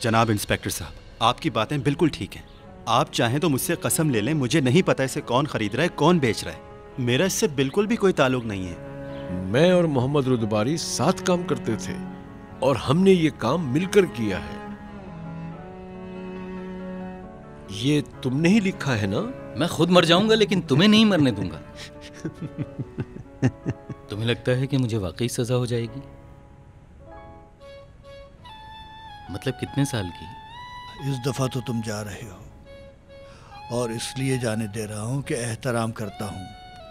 जनाब इंस्पेक्टर साहब, आपकी बातें बिल्कुल ठीक हैं। आप चाहें तो मुझसे कसम ले लें, मुझे नहीं पता इसे कौन खरीद रहा है, कौन बेच रहा है। मेरा इससे बिल्कुल भी कोई ताल्लुक नहीं है। मैं और मोहम्मद रुदबारी साथ काम करते थे और हमने ये काम मिलकर किया है। ये तुमने ही लिखा है ना? मैं खुद मर जाऊंगा लेकिन तुम्हें नहीं मरने दूंगा। तुम्हें लगता है कि मुझे वाकई सजा हो जाएगी? मतलब कितने साल की? इस दफा तो तुम जा रहे हो और इसलिए जाने दे रहा हूं कि एहतराम करता हूं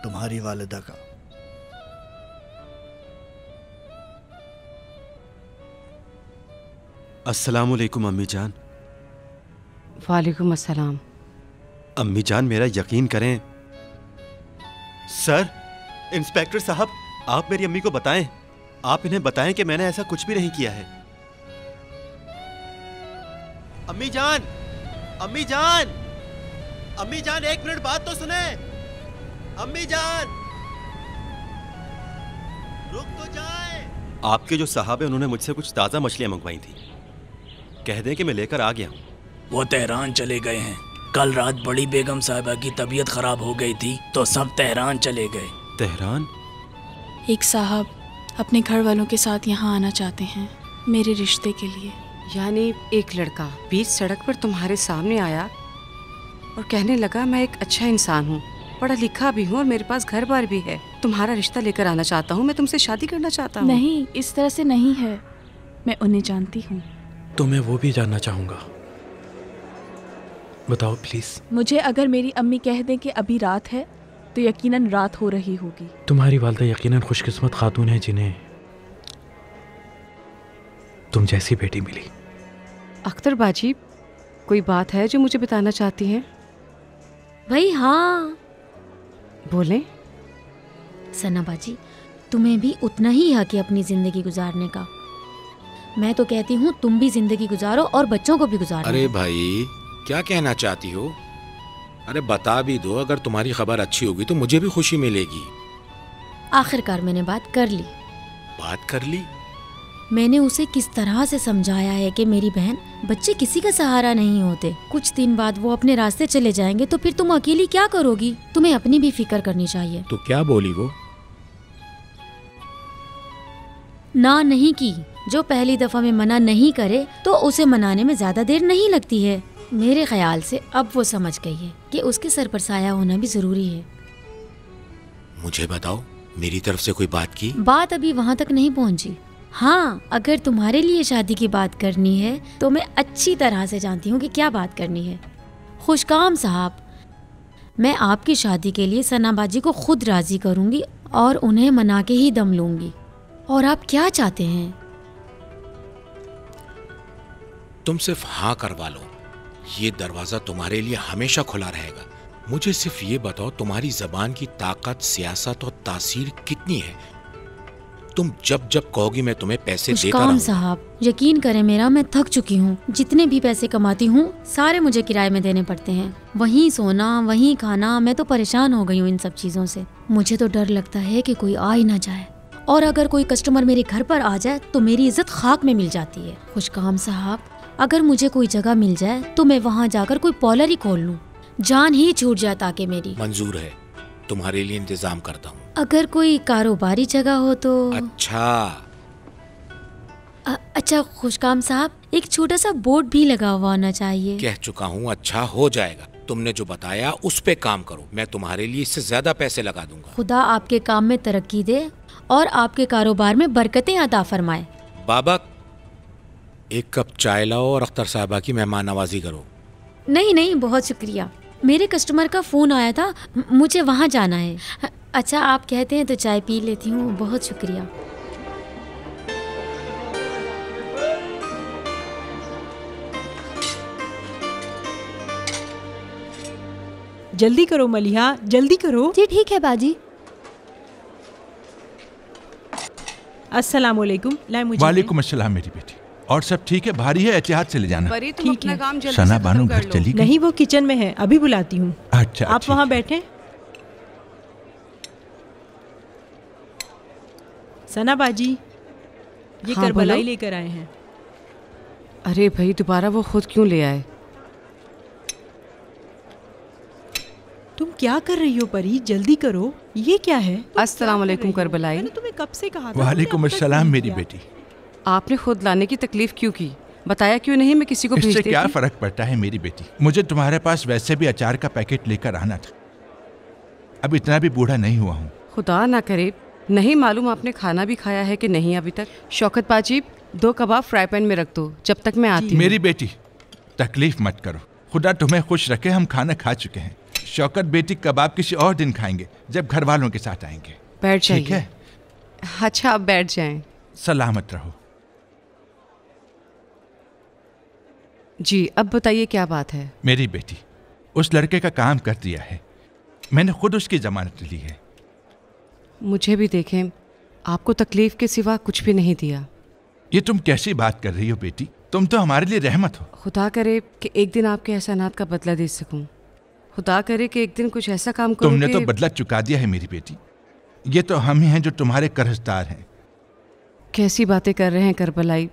तुम्हारी वालिदा का। अस्सलाम वालेकुम अम्मी जान। वालेकुम अस्सलाम। अम्मी जान, मेरा यकीन करें। सर, इंस्पेक्टर साहब, आप मेरी अम्मी को बताएं, आप इन्हें बताएं कि मैंने ऐसा कुछ भी नहीं किया है। अम्मी जान, अम्मी जान, अम्मी जान, एक मिनट बात तो सुने। अम्मी जान, रुक तो जाए। आपके जो साहब हैं उन्होंने मुझसे कुछ ताज़ा मछलियां मंगवाई थी। कह दें कि मैं लेकर आ गया हूं। वो तेहरान चले गए हैं। कल रात बड़ी बेगम साहिबा की तबीयत खराब हो गई थी तो सब तेहरान चले गए। तेहरान? एक साहब अपने घर वालों के साथ यहाँ आना चाहते हैं मेरे रिश्ते के लिए। यानी एक लड़का बीच सड़क पर तुम्हारे सामने आया और कहने लगा मैं एक अच्छा इंसान हूँ, पढ़ा लिखा भी हूँ और मेरे पास घर बार भी है, तुम्हारा रिश्ता लेकर आना चाहता हूँ, मैं तुमसे शादी करना चाहता हूँ। नहीं, इस तरह से नहीं है। मैं उन्हें जानती हूँ। तो मैं वो भी जानना चाहूँगा। बताओ प्लीज। मुझे अगर मेरी अम्मी कह दें कि अभी रात है तो यकीनन रात हो रही होगी। तुम्हारी वालिदा यकीनन खुशकिस्मत खातून है जिन्हें तुम जैसी बेटी मिली। अख्तर बाजी, कोई बात है जो मुझे बताना चाहती हैं? भाई हाँ, बोलें। सना बाजी, तुम्हें भी उतना ही हक है अपनी जिंदगी गुजारने का। मैं तो कहती हूँ तुम भी जिंदगी गुजारो और बच्चों को भी गुजारो। अरे भाई, क्या कहना चाहती हो? अरे बता भी दो, अगर तुम्हारी खबर अच्छी होगी तो मुझे भी खुशी मिलेगी। आखिरकार मैंने बात कर ली। बात कर ली? मैंने उसे किस तरह से समझाया है कि मेरी बहन, बच्चे किसी का सहारा नहीं होते। कुछ दिन बाद वो अपने रास्ते चले जाएंगे तो फिर तुम अकेली क्या करोगी? तुम्हें अपनी भी फिक्र करनी चाहिए। तो क्या बोली वो? ना नहीं की। जो पहली दफा में मना नहीं करे तो उसे मनाने में ज्यादा देर नहीं लगती है। मेरे ख्याल से अब वो समझ गई है कि उसके सर पर साया होना भी जरूरी है। मुझे बताओ, मेरी तरफ से कोई बात की? बात अभी वहाँ तक नहीं पहुँची। हाँ, अगर तुम्हारे लिए शादी की बात करनी है तो मैं अच्छी तरह से जानती हूँ कि क्या बात करनी है। खुशकाम साहब, मैं आपकी शादी के लिए सनाबाजी को खुद राजी करूँगी और उन्हें मना के ही दम लूँगी। और आप क्या चाहते हैं? तुम सिर्फ हाँ करवा लो, ये दरवाजा तुम्हारे लिए हमेशा खुला रहेगा। मुझे सिर्फ ये बताओ, तुम्हारी जबान की ताकत, सियासत और तासीर कितनी है? तुम जब जब कहोगी मैं तुम्हें पैसे देता रहूंगा। साहब, यकीन करें मेरा, मैं थक चुकी हूँ। जितने भी पैसे कमाती हूँ सारे मुझे किराए में देने पड़ते हैं। वहीं सोना, वहीं खाना, मैं तो परेशान हो गई हूँ इन सब चीजों से। मुझे तो डर लगता है कि कोई आ ही ना जाए, और अगर कोई कस्टमर मेरे घर पर आ जाए तो मेरी इज्जत खाक में मिल जाती है। खुशकाम साहब, अगर मुझे कोई जगह मिल जाए तो मैं वहाँ जाकर कोई पॉलर ही खोल लूँ, जान ही छूट जाए ताकि मेरी। मंजूर है, तुम्हारे लिए इंतजाम करता हूँ। अगर कोई कारोबारी जगह हो तो। अच्छा खुशकाम साहब, एक छोटा सा बोर्ड भी लगा हुआ होना चाहिए। कह चुका हूँ, अच्छा हो जाएगा। तुमने जो बताया उस पे काम करो, मैं तुम्हारे लिए इससे ज्यादा पैसे लगा दूंगा। खुदा आपके काम में तरक्की दे और आपके कारोबार में बरकतें अता फरमाए। बाबा, एक कप चाय लाओ और अख्तर साहबा की मेहमान नवाजी करो। नहीं नहीं, बहुत शुक्रिया। मेरे कस्टमर का फोन आया था, मुझे वहाँ जाना है। अच्छा, आप कहते हैं तो चाय पी लेती हूँ। बहुत शुक्रिया। जल्दी करो मलिहा, जल्दी करो। जी ठीक है बाजी। अस्सलाम वालेकुम। वालेकुम अस्सलाम मेरी बेटी। और सब ठीक है? भारी है, एहतियात से ले जाना। परी, तुम अपना काम जल्दी सना से बानो खत्म घर कर लो। चली गई? नहीं, वो किचन में है, अभी बुलाती हूँ। अच्छा, आप वहाँ बैठे। सना बाजी, ये हाँ, करबलाई बोलो। लेकर आए हैं। अरे भाई, दोबारा वो खुद क्यों ले आए? तुम क्या कर रही हो परी? जल्दी करो, ये क्या है? अस्सलाम वालेकुम करबलाई। मैंने तुम्हें कब से कहा था? वालेकुम अस्सलाम मेरी बेटी। आपने खुद लाने की तकलीफ क्यों की? बताया क्यों नहीं? मैं किसी को भेज इससे देती। क्या फर्क पड़ता है मेरी बेटी? मुझे तुम्हारे पास वैसे भी अचार का पैकेट लेकर आना था। अब इतना भी बूढ़ा नहीं हुआ हूँ। खुदा ना करे, नहीं मालूम आपने खाना भी खाया है कि नहीं अभी तक। शौकत पाजी, 2 कबाब फ्राई पैन में रख दो जब तक मैं आती हूँ। मेरी बेटी तकलीफ मत करो, खुदा तुम्हें खुश रखे। हम खाना खा चुके हैं। शौकत बेटी कबाब किसी और दिन खाएंगे जब घर वालों के साथ आएंगे। बैठ जाइए। ठीक है? अच्छा, आप बैठ जाएं। सलामत रहो। जी, अब बताइए क्या बात है? मेरी बेटी, उस लड़के का काम कर दिया है। मैंने खुद उसकी जमानत ली है। मुझे भी देखें, आपको तकलीफ के सिवा कुछ भी नहीं दिया। ये तुम कैसी बात कर रही हो बेटी? तुम तो हमारे लिए रहमत हो। खुदा करे कि एक दिन आपके एहसानात का बदला दे सकूं। खुदा करे कि एक दिन कुछ ऐसा काम करो। तुमने तो बदला चुका दिया है मेरी बेटी। ये तो हम ही हैं जो तुम्हारे कर्जदार हैं। कैसी बातें कर रहे हैं करबलाई?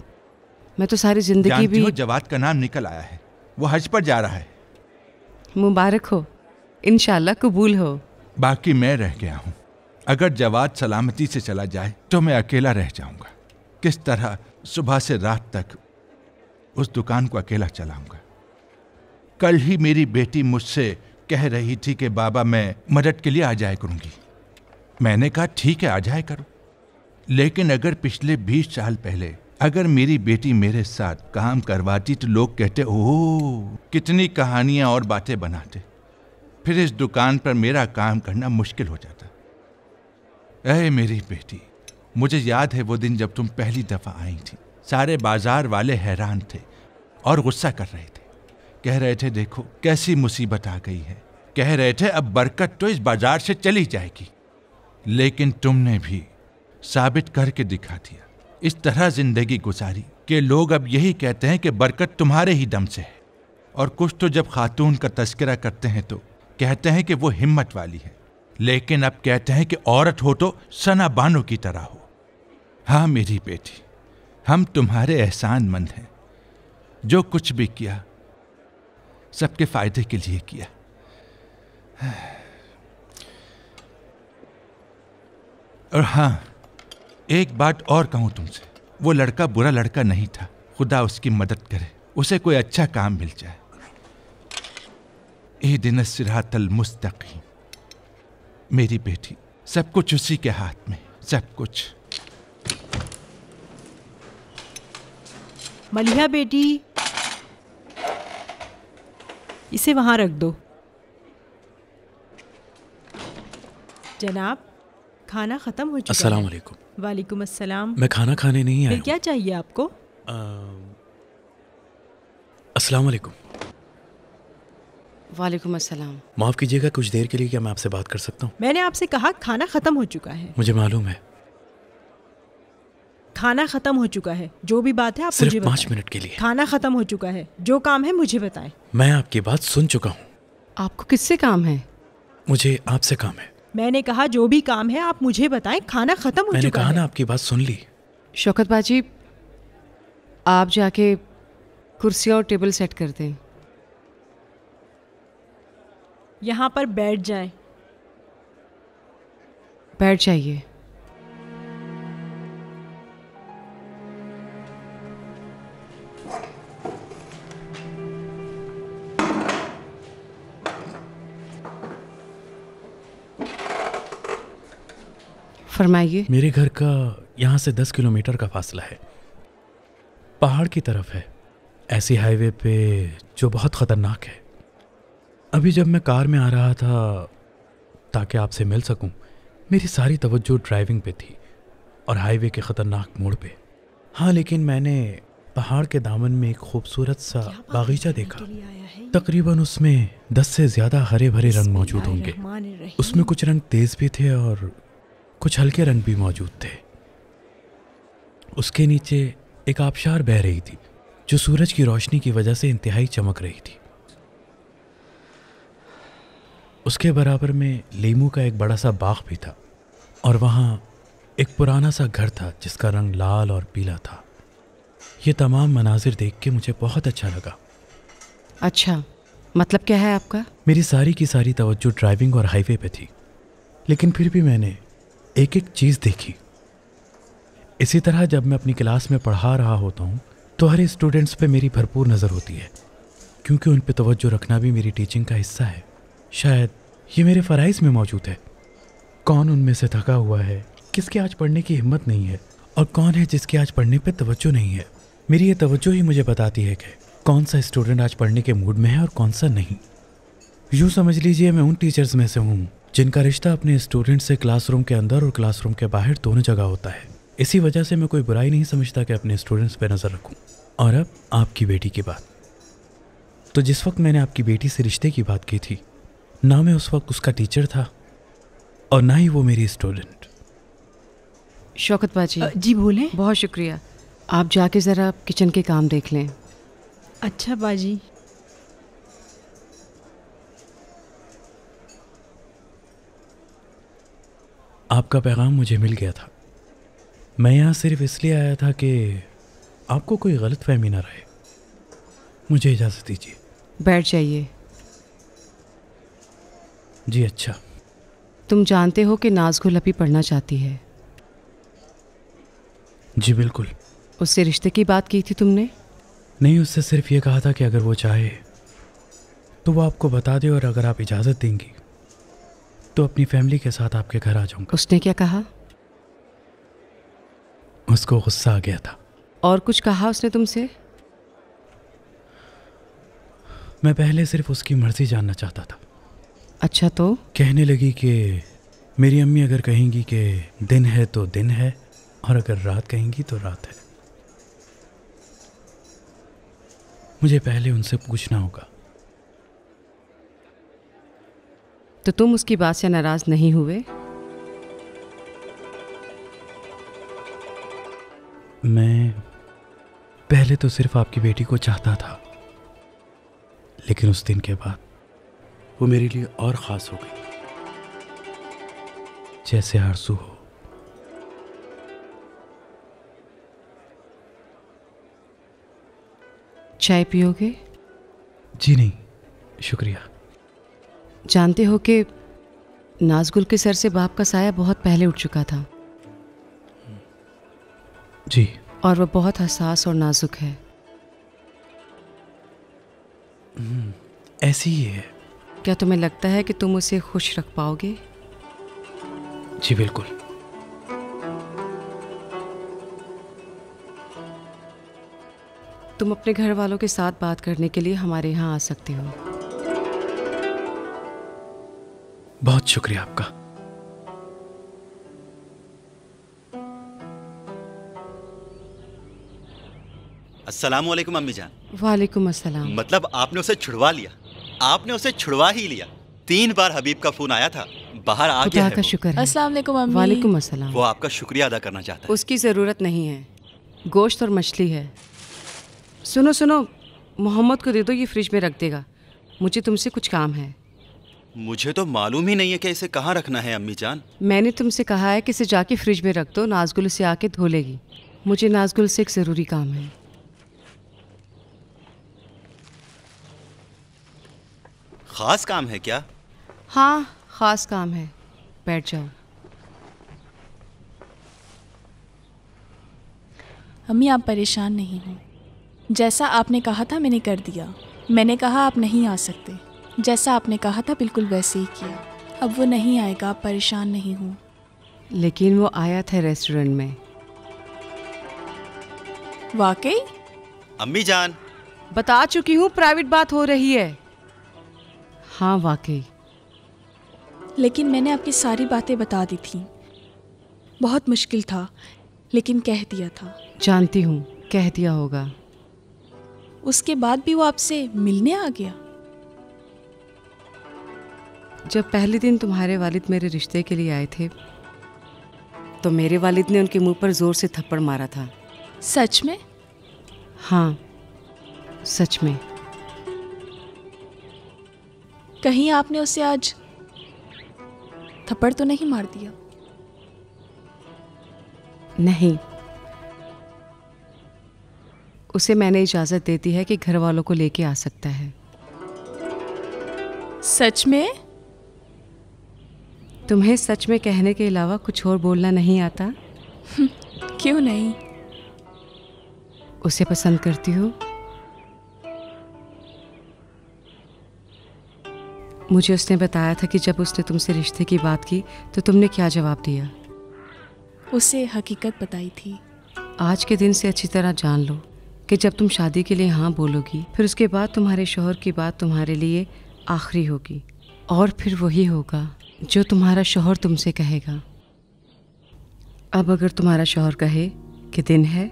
मैं तो सारी जिंदगी भी। जवाद का नाम निकल आया है, वो हज पर जा रहा है। मुबारक हो, इंशाल्लाह कबूल हो। बाकी मैं रह गया हूँ। अगर जवाद सलामती से चला जाए तो मैं अकेला रह जाऊंगा। किस तरह सुबह से रात तक उस दुकान को अकेला चलाऊंगा? कल ही मेरी बेटी मुझसे कह रही थी कि बाबा मैं मदद के लिए आ जाया करूंगी। मैंने कहा ठीक है, आ जाया करो। लेकिन अगर पिछले 20 साल पहले अगर मेरी बेटी मेरे साथ काम करवाती तो लोग कहते ओह कितनी कहानियां और बातें बनाते। फिर इस दुकान पर मेरा काम करना मुश्किल हो जाता। ऐ मेरी बेटी, मुझे याद है वो दिन जब तुम पहली दफा आई थी। सारे बाजार वाले हैरान थे और गुस्सा कर रहे थे। कह रहे थे देखो कैसी मुसीबत आ गई है। कह रहे थे अब बरकत तो इस बाजार से चली जाएगी। लेकिन तुमने भी साबित करके दिखा दिया। इस तरह जिंदगी गुजारी कि लोग अब यही कहते हैं कि बरकत तुम्हारे ही दम से है। और कुछ तो जब खातून का तस्करा करते हैं तो कहते हैं कि वो हिम्मत वाली है। लेकिन अब कहते हैं कि औरत हो तो सना बानो की तरह हो। हाँ मेरी बेटी, हम तुम्हारे एहसानमंद हैं। जो कुछ भी किया सबके फायदे के लिए किया। और हाँ, एक बात और कहूं तुमसे, वो लड़का बुरा लड़का नहीं था। खुदा उसकी मदद करे, उसे कोई अच्छा काम मिल जाए। इहदिन सिरातल मुस्तकीम। मेरी बेटी, सब कुछ उसी के हाथ में, सब कुछ। मलिहा बेटी, इसे वहां रख दो। जनाब, खाना खत्म हो चुका है। अस्सलाम वालेकुम। वालेकुम अस्सलाम। मैं खाना खाने नहीं आया। फिर क्या चाहिए आपको? अस्सलाम वालेकुम। वालेकुम अस्सलाम। माफ़ कीजिएगा, कुछ देर के लिए क्या मैं आपसे बात कर सकता हूँ? मैंने आपसे कहा खाना खत्म हो चुका है। मुझे मालूम है। खाना खत्म हो चुका है। जो भी बात है आप सिर्फ मुझे बताएं। 5 मिनट के लिए। खाना खत्म हो चुका है। जो काम है मुझे बताएं। मैं आपकी बात सुन चुका हूँ। आपको किससे काम है? मुझे आपसे काम है। मैंने कहा जो भी काम है आप मुझे बताएं। खाना खत्म हो चुका है। मैंने कहा ना आपकी बात सुन ली। शौकत बाजी, आप जाके कुर्सियाँ और टेबल सेट कर दें। यहाँ पर बैठ जाएं। बैठ जाइए। फरमाइए। मेरे घर का यहाँ से 10 किलोमीटर का फासला है। पहाड़ की तरफ है, ऐसी हाईवे पे जो बहुत ख़तरनाक है। अभी जब मैं कार में आ रहा था ताकि आपसे मिल सकूं, मेरी सारी तवज्जो ड्राइविंग पे थी और हाईवे के ख़तरनाक मोड़ पे। हाँ, लेकिन मैंने पहाड़ के दामन में एक खूबसूरत सा बागीचा देखा। तकरीबन उसमें 10 से ज़्यादा हरे भरे रंग मौजूद होंगे। उसमें कुछ रंग तेज़ भी थे और कुछ हल्के रंग भी मौजूद थे। उसके नीचे एक आबशार बह रही थी जो सूरज की रोशनी की वजह से इंतहाई चमक रही थी। उसके बराबर में लीमू का एक बड़ा सा बाग भी था और वहाँ एक पुराना सा घर था जिसका रंग लाल और पीला था। ये तमाम मनाजिर देख के मुझे बहुत अच्छा लगा। अच्छा, मतलब क्या है आपका? मेरी सारी की सारी तवज्जो ड्राइविंग और हाईवे पे थी, लेकिन फिर भी मैंने एक एक चीज़ देखी। इसी तरह जब मैं अपनी क्लास में पढ़ा रहा होता हूँ तो हर स्टूडेंट्स पे मेरी भरपूर नज़र होती है, क्योंकि उन पे तवज्जो रखना भी मेरी टीचिंग का हिस्सा है। शायद ये मेरे फ़राइज़ में मौजूद है। कौन उनमें से थका हुआ है, किसके आज पढ़ने की हिम्मत नहीं है, और कौन है जिसके आज पढ़ने पे तवज्जो नहीं है। मेरी ये तवज्जो ही मुझे बताती है कि कौन सा स्टूडेंट आज पढ़ने के मूड में है और कौन सा नहीं। यूँ समझ लीजिए मैं उन टीचर्स में से हूँ जिनका रिश्ता अपने स्टूडेंट से क्लासरूम के अंदर और क्लासरूम के बाहर दोनों जगह होता है। इसी वजह से मैं कोई बुराई नहीं समझता कि अपने स्टूडेंट्स पे नज़र रखूं। और अब आपकी बेटी की बात। तो जिस वक्त मैंने आपकी बेटी से रिश्ते की बात की थी, ना मैं उस वक्त उसका टीचर था और ना ही वो मेरी स्टूडेंट। शौकत बाजी। जी बोलें। बहुत शुक्रिया। आप जाके ज़रा किचन के काम देख लें। अच्छा बाजी। आपका पैगाम मुझे मिल गया था। मैं यहाँ सिर्फ इसलिए आया था कि आपको कोई गलतफहमी ना रहे। मुझे इजाज़त दीजिए। बैठ जाइए। जी अच्छा। तुम जानते हो कि नाज़गुल अभी पढ़ना चाहती है। जी बिल्कुल। उससे रिश्ते की बात की थी तुमने? नहीं, उससे सिर्फ ये कहा था कि अगर वो चाहे तो वो आपको बता दे, और अगर आप इजाज़त देंगी तो अपनी फैमिली के साथ आपके घर आ जाऊंगा। उसने क्या कहा? उसको गुस्सा आ गया था। और कुछ कहा उसने तुमसे? मैं पहले सिर्फ उसकी मर्जी जानना चाहता था। अच्छा, तो कहने लगी कि मेरी अम्मी अगर कहेंगी कि दिन है तो दिन है, और अगर रात कहेंगी तो रात है। मुझे पहले उनसे पूछना होगा। तो तुम उसकी बात से नाराज नहीं हुए? मैं पहले तो सिर्फ आपकी बेटी को चाहता था, लेकिन उस दिन के बाद वो मेरे लिए और ख़ास हो गई, जैसे आरज़ू हो। चाय पियोगे? जी नहीं, शुक्रिया। जानते हो कि नाज़गुल के सर से बाप का साया बहुत पहले उठ चुका था। जी। और वो बहुत हसास और नाजुक है। ऐसी ही है। क्या तुम्हें लगता है कि तुम उसे खुश रख पाओगे? जी बिल्कुल। तुम अपने घर वालों के साथ बात करने के लिए हमारे यहाँ आ सकते हो। बहुत शुक्रिया आपका। अस्सलाम वालेकुम अम्मी जान। वालेकुम अस्सलाम। मतलब आपने उसे छुड़वा लिया? आपने उसे छुड़वा ही लिया? 3 बार हबीब का फोन आया था, बाहर आ गया है। खुदा का शुक्र है। अस्सलाम वालेकुम अम्मी। वालेकुम अस्सलाम। वो आपका शुक्रिया अदा करना चाहता है। उसकी ज़रूरत नहीं है, गोश्त और मछली है। सुनो सुनो, मोहम्मद को दे दो, ये फ्रिज में रख देगा। मुझे तुमसे कुछ काम है। मुझे तो मालूम ही नहीं है कि इसे कहाँ रखना है अम्मी जान। मैंने तुमसे कहा है कि इसे जाके फ्रिज में रख दो, नाज़गुल इसे आके धो लेगी। मुझे नाज़गुल से एक ज़रूरी काम है। ख़ास काम है क्या? हाँ, ख़ास काम है। बैठ जाओ। अम्मी आप परेशान नहीं हो। जैसा आपने कहा था मैंने कर दिया। मैंने कहा आप नहीं आ सकते, जैसा आपने कहा था बिल्कुल वैसे ही किया। अब वो नहीं आएगा, आप परेशान नहीं हो। लेकिन वो आया था रेस्टोरेंट में। वाकई? अम्मी जान, बता चुकी हूँ, प्राइवेट बात हो रही है। हाँ वाकई। लेकिन मैंने आपकी सारी बातें बता दी थी। बहुत मुश्किल था, लेकिन कह दिया था। जानती हूँ, कह दिया होगा। उसके बाद भी वो आपसे मिलने आ गया? जब पहले दिन तुम्हारे वालिद मेरे रिश्ते के लिए आए थे तो मेरे वालिद ने उनके मुंह पर जोर से थप्पड़ मारा था। सच में? हाँ, सच में। कहीं आपने उसे आज थप्पड़ तो नहीं मार दिया? नहीं। उसे मैंने इजाज़त दे दी है कि घर वालों को लेके आ सकता है। सच में? तुम्हें सच में कहने के अलावा कुछ और बोलना नहीं आता? क्यों नहीं? उसे पसंद करती हो? मुझे उसने बताया था कि जब उसने तुमसे रिश्ते की बात की तो तुमने क्या जवाब दिया? उसे हकीकत बताई थी। आज के दिन से अच्छी तरह जान लो कि जब तुम शादी के लिए हाँ बोलोगी, फिर उसके बाद तुम्हारे शौहर की बात तुम्हारे लिए आखिरी होगी, और फिर वही होगा जो तुम्हारा शौहर तुमसे कहेगा। अब अगर तुम्हारा शौहर कहे कि दिन है,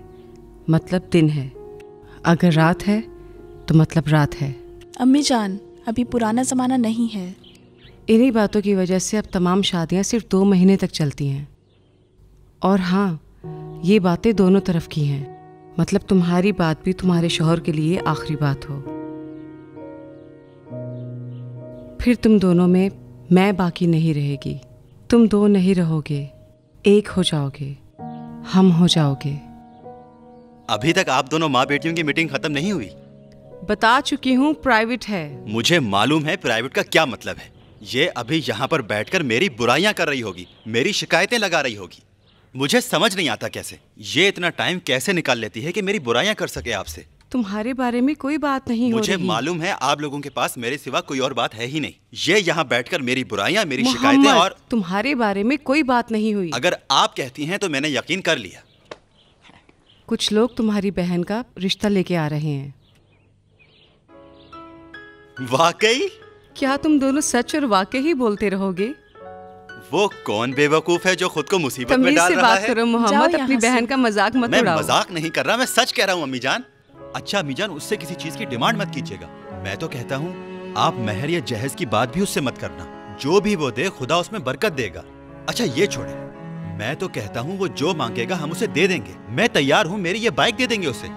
मतलब दिन है, अगर रात है तो मतलब रात है। अम्मी जान, अभी पुराना ज़माना नहीं है। इन्हीं बातों की वजह से अब तमाम शादियां सिर्फ 2 महीने तक चलती हैं। और हाँ, ये बातें दोनों तरफ की हैं, मतलब तुम्हारी बात भी तुम्हारे शौहर के लिए आखिरी बात हो। फिर तुम दोनों में मैं बाकी नहीं रहेगी, तुम दो नहीं रहोगे, एक हो जाओगे, हम हो जाओगे। अभी तक आप दोनों माँ बेटियों की मीटिंग खत्म नहीं हुई? बता चुकी हूँ, प्राइवेट है। मुझे मालूम है प्राइवेट का क्या मतलब है। ये अभी यहाँ पर बैठकर मेरी बुराइयां कर रही होगी, मेरी शिकायतें लगा रही होगी। मुझे समझ नहीं आता कैसे ये इतना टाइम कैसे निकाल लेती है कि मेरी बुराइयां कर सके आपसे। तुम्हारे बारे में कोई बात नहीं हो रही। मुझे मालूम है आप लोगों के पास मेरे सिवा कोई और बात है ही नहीं। ये यहाँ बैठकर मेरी बुराइयां, मेरी शिकायतें, और तुम्हारे बारे में कोई बात नहीं हुई। अगर आप कहती हैं तो मैंने यकीन कर लिया। कुछ लोग तुम्हारी बहन का रिश्ता लेके आ रहे हैं। वाकई? क्या तुम दोनों सच और वाकई ही बोलते रहोगे? वो कौन बेवकूफ है जो खुद को मुसीबत में डाल रहा है? बात करो मोहम्मद, अपनी बहन का मजाक मत उड़ाओ। मैं मजाक नहीं कर रहा, मैं सच कह रहा हूँ अम्मी जान। अच्छा अम्मी जान, उससे किसी चीज की डिमांड मत कीजिएगा। मैं तो कहता हूँ आप महर या जहेज की बात भी उससे मत करना। जो भी वो दे खुदा उसमें बरकत देगा। अच्छा ये छोड़े, मैं तो कहता हूँ वो जो मांगेगा हम उसे दे देंगे। मैं तैयार हूँ, मेरी ये बाइक दे देंगे उसे।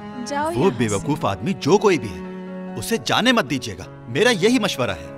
वो बेवकूफ आदमी जो कोई भी है उसे जाने मत दीजिएगा, मेरा यही मशवरा है।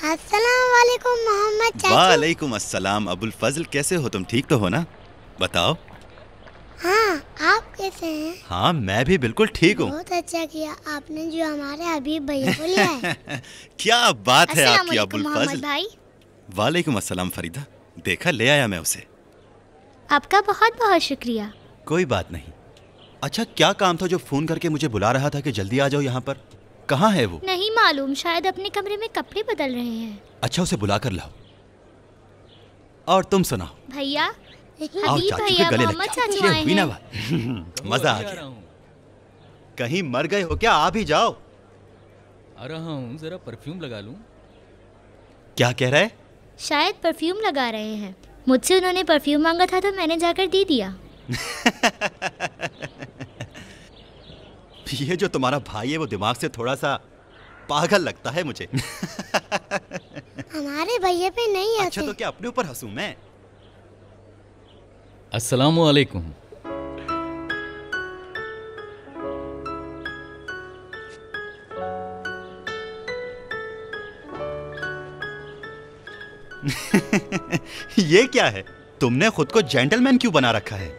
अस्सलामुअलैकुम मोहम्मद चाचू। वालेकुम अस्सलाम अबुल फजल, कैसे हो तुम? ठीक तो हो ना? बताओ। हाँ, आप कैसे हैं? हाँ मैं भी बिल्कुल ठीक हूँ। बहुत अच्छा किया आपने जो हमारे हबीब भैया को लिया है। क्या बात है आपकी अबुल मोहम्मद फजल। भाई। वालेकुम अस्सलाम फरीदा, देखा ले आया मैं उसे। आपका बहुत बहुत शुक्रिया। कोई बात नहीं। अच्छा क्या काम था जो फोन करके मुझे बुला रहा था कि जल्दी आ जाओ यहाँ पर? कहाँ है वो? नहीं मालूम, शायद अपने कमरे में कपड़े बदल रहे हैं। अच्छा उसे बुला कर लाओ। और तुम सुनाओ भैया, आओ हबीब चाचू के भैया, गले मोहम्मद लग चाचू आए हैं। मजा आ गया। कहीं मर गए हो क्या? आ भी जाओ। आ रहा हूँ, जरा परफ्यूम लगा लूं। क्या कह रहा है? शायद परफ्यूम लगा रहे हैं। मुझसे उन्होंने परफ्यूम मांगा था तो मैंने जाकर दे दिया। ये जो तुम्हारा भाई है वो दिमाग से थोड़ा सा पागल लगता है मुझे। हमारे भैया पे नहीं हंसे। अच्छा तो क्या अपने ऊपर हंसूं मैं? अस्सलामु अलैकुम। ये क्या है? तुमने खुद को जेंटलमैन क्यों बना रखा है?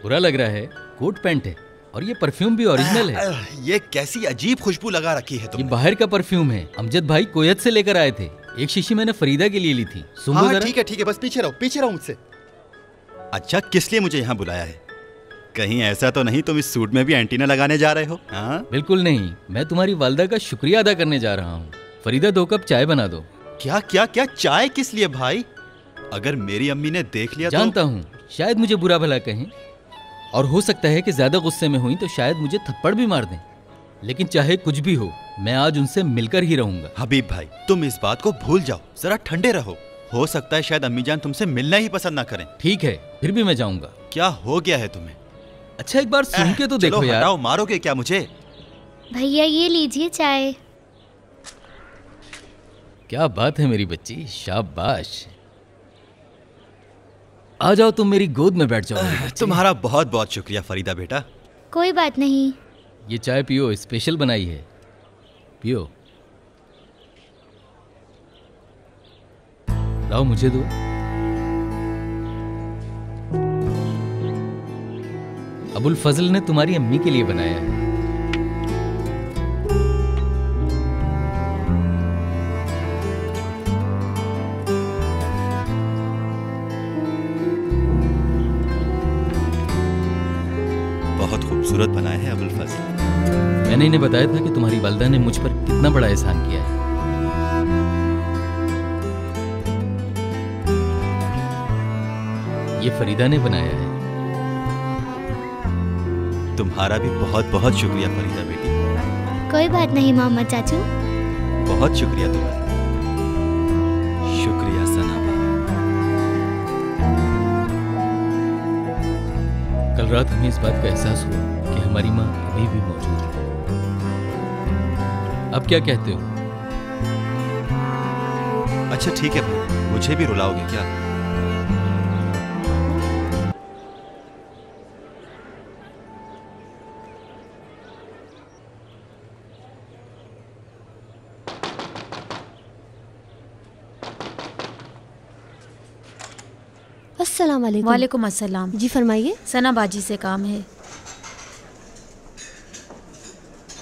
बुरा लग रहा है? कोट पैंट है और ये परफ्यूम भी ओरिजिनल है। ये कैसी अजीब खुशबू लगा रखी है तुमने। ये बाहर का परफ्यूम है, अमजद भाई कोयत से लेकर आए थे। एक शीशी मैंने फरीदा के लिए ली थी। हाँ ठीक है बस पीछे रहो मुझसे। अच्छा किस लिए मुझे यहाँ बुलाया है? कहीं ऐसा तो नहीं तुम इस सूट में भी एंटीना लगाने जा रहे हो? हाँ बिल्कुल नहीं, मैं तुम्हारी वालिदा का शुक्रिया अदा करने जा रहा हूँ। फरीदा 2 कप चाय बना दो। क्या क्या क्या चाय किस लिए भाई? अगर मेरी अम्मी ने देख लिया जानता हूँ शायद मुझे बुरा भला कहें और हो सकता है कि ज्यादा गुस्से में हुई तो शायद मुझे थप्पड़ भी मार दें, लेकिन चाहे कुछ भी हो मैं आज उनसे मिलकर ही रहूंगा। हबीब भाई तुम इस बात को भूल जाओ, जरा ठंडे रहो। हो सकता है शायद अम्मी जान तुमसे मिलना ही पसंद ना करें। ठीक है फिर भी मैं जाऊंगा। क्या हो गया है तुम्हें? अच्छा एक बार सुन के तो देखो यार। हटाओ, मारोगे क्या मुझे? भैया ये लीजिए चाय। क्या बात है मेरी बच्ची, शाबाश। आ जाओ, तुम मेरी गोद में बैठ जाओ। तुम्हारा बहुत बहुत शुक्रिया फरीदा बेटा। कोई बात नहीं। ये चाय पियो, स्पेशल बनाई है, पियो। लाओ मुझे दो। अबुल फजल ने तुम्हारी अम्मी के लिए बनाया है। बहुत खूबसूरत बनाया है अबुल फजल। मैंने इन्हें बताया था कि तुम्हारी वालिदा ने मुझ पर कितना बड़ा एहसान किया है। ये फरीदा ने बनाया है। तुम्हारा भी बहुत बहुत शुक्रिया फरीदा बेटी। कोई बात नहीं मोहम्मद चाचू। बहुत शुक्रिया तुम्हारा। शुक्रिया सना बेगम। कल रात हमें इस बात का एहसास हुआ कि हमारी माँ अभी भी मौजूद है। अब क्या कहते हो? अच्छा ठीक है भाई, मुझे भी रुलाओगे क्या? अस्सलाम वालेकुम। वालेकुम अस्सलाम। जी फरमाइए। सना बाजी से काम है।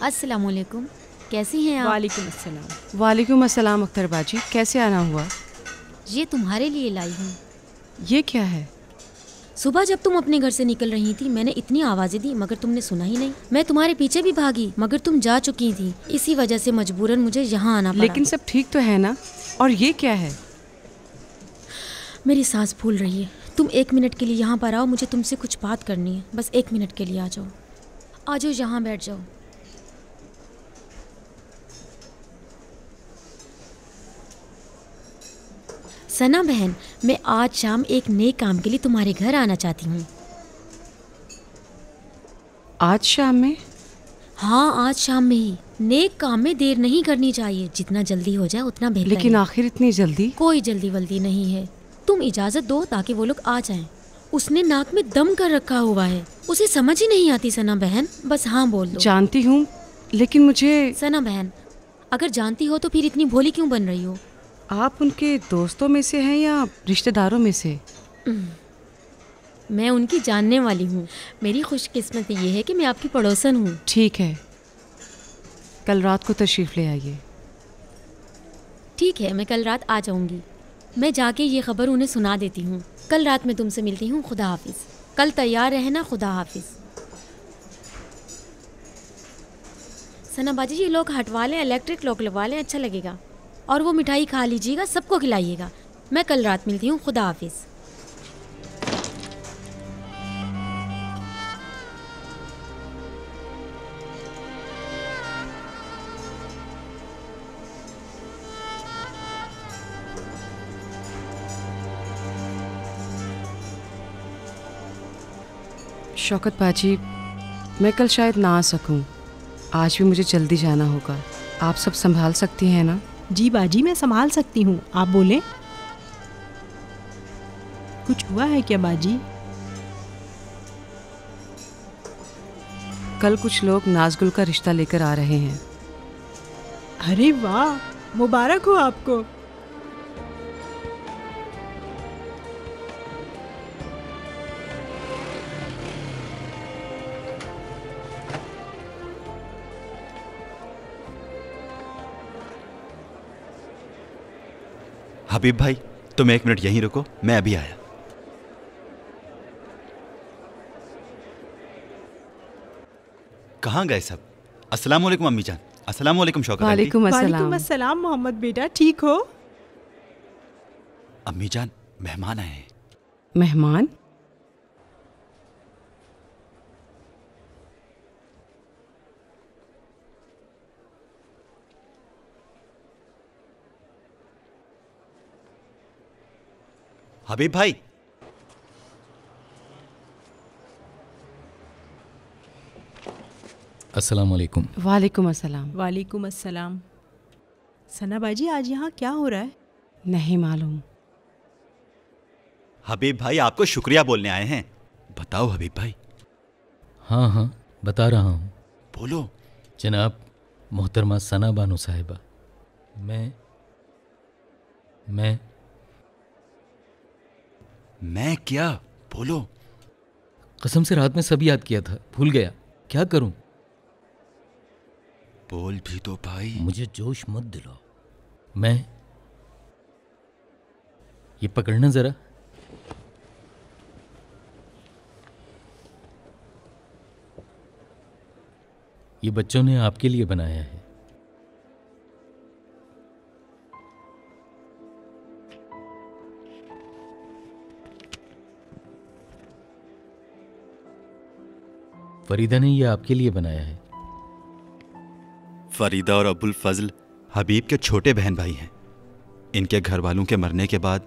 अस्सलाम वालेकुम, कैसी हैं आप? वालेकुम अस्सलाम। वालेकुम अस्सलाम अख्तर बाजी, कैसे आना हुआ? ये तुम्हारे लिए लाई हूँ। ये क्या है? सुबह जब तुम अपने घर से निकल रही थी मैंने इतनी आवाजें दी मगर तुमने सुना ही नहीं। मैं तुम्हारे पीछे भी भागी मगर तुम जा चुकी थी। इसी वजह से मजबूरन मुझे यहाँ आना पड़ा। लेकिन सब ठीक तो है ना? और ये क्या है? मेरी सांस फूल रही है। तुम 1 मिनट के लिए यहाँ पर आओ, मुझे तुमसे कुछ बात करनी है। बस 1 मिनट के लिए आ जाओ। आ जाओ, यहाँ बैठ जाओ। सना बहन, मैं आज शाम एक नए काम के लिए तुम्हारे घर आना चाहती हूँ। आज शाम में? हाँ, आज शाम में ही। नेक काम में देर नहीं करनी चाहिए, जितना जल्दी हो जाए उतना बेहतर। लेकिन आखिर इतनी जल्दी? कोई जल्दी वल्दी नहीं है, तुम इजाजत दो ताकि वो लोग आ जाएं। उसने नाक में दम कर रखा हुआ है, उसे समझ ही नहीं आती सना बहन। बस हाँ बोल दो। जानती हूँ लेकिन मुझे। सना बहन, अगर जानती हो तो फिर इतनी भोली क्यों बन रही हो? आप उनके दोस्तों में से हैं या रिश्तेदारों में से? मैं उनकी जानने वाली हूँ। मेरी खुशकिस्मती ये है कि मैं आपकी पड़ोसन हूँ। ठीक है, कल रात को तशरीफ ले आइए। ठीक है, मैं कल रात आ जाऊंगी। मैं जाके ये खबर उन्हें सुना देती हूँ। कल रात मैं तुमसे मिलती हूँ। खुदा हाफिज। कल तैयार रहना। खुदा हाफिज। सना बाजी, ये लोग हटवा लें, इलेक्ट्रिक लॉक लगवा लें, अच्छा लगेगा। और वो मिठाई खा लीजिएगा, सबको खिलाइएगा। मैं कल रात मिलती हूँ। खुदा हाफिज। शौकत बाजी, मैं कल शायद ना आ सकूं। आज भी मुझे जल्दी जाना होगा। आप सब संभाल सकती हैं ना? जी बाजी, मैं संभाल सकती हूँ। आप बोलें। कुछ हुआ है क्या बाजी? कल कुछ लोग नाजगुल का रिश्ता लेकर आ रहे हैं। अरे वाह, मुबारक हो आपको। हबीब भाई, तुम 1 मिनट यहीं रुको, मैं अभी आया। कहाँ गए सब? अस्सलाम वालेकुम अम्मी जान। अस्सलाम वालेकुम शौकत आंटी। वालेकुम अस्सलाम मोहम्मद बेटा, ठीक हो? अम्मी जान, मेहमान आए हैं। मेहमान? हबीब भाई। अस्सलाम वालेकुम। वालेकुम अस्सलाम। वालेकुम अस्सलाम। सना बाजी, आज यहाँ क्या हो रहा है? नहीं मालूम। हबीब भाई आपको शुक्रिया बोलने आए हैं। बताओ हबीब भाई। हाँ हाँ बता रहा हूँ। बोलो। जनाब मोहतरमा सना बानो साहिबा, मैं क्या? बोलो। कसम से रात में सब याद किया था, भूल गया, क्या करूं? बोल भी तो भाई। मुझे जोश मत दिलाओ। मैं ये पकड़ना जरा। ये बच्चों ने आपके लिए बनाया है। फरीदा ने ये आपके लिए बनाया है। फरीदा और अबुल फजल हबीब के छोटे बहन भाई हैं। इनके घर वालों के मरने के बाद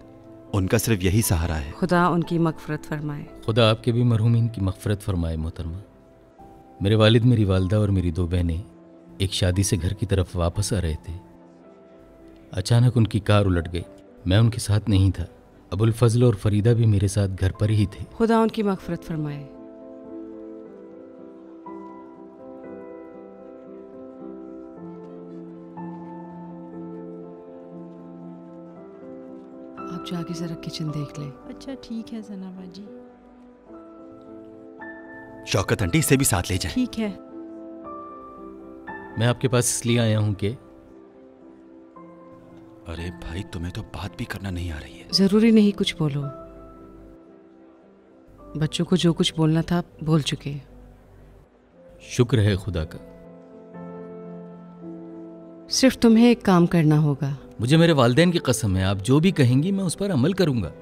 उनका सिर्फ यही सहारा है। खुदा उनकी मगफरत फरमाए। खुदा आपके भी मरहूमीन की मगफरत फरमाए मोहतरमा। मेरे वालिद, मेरी वालदा और मेरी 2 बहनें एक शादी से घर की तरफ वापस आ रहे थे। अचानक उनकी कार उलट गई। मैं उनके साथ नहीं था। अबुल फजल और फरीदा भी मेरे साथ घर पर ही थे। खुदा उनकी मगफरत फरमाए। आप जाके जरा किचन देख लें। अच्छा ठीक है सनाबा जी। शौकत आंटी इसे भी साथ ले जाएं। ठीक है। मैं आपके पास इसलिए आया हूं कि अरे भाई तुम्हें तो बात भी करना नहीं आ रही है। जरूरी नहीं कुछ बोलो। बच्चों को जो कुछ बोलना था बोल चुके। शुक्र है खुदा का। सिर्फ तुम्हें एक काम करना होगा। मुझे मेरे वालिदैन की कसम है, आप जो भी कहेंगी मैं उस पर अमल करूंगा।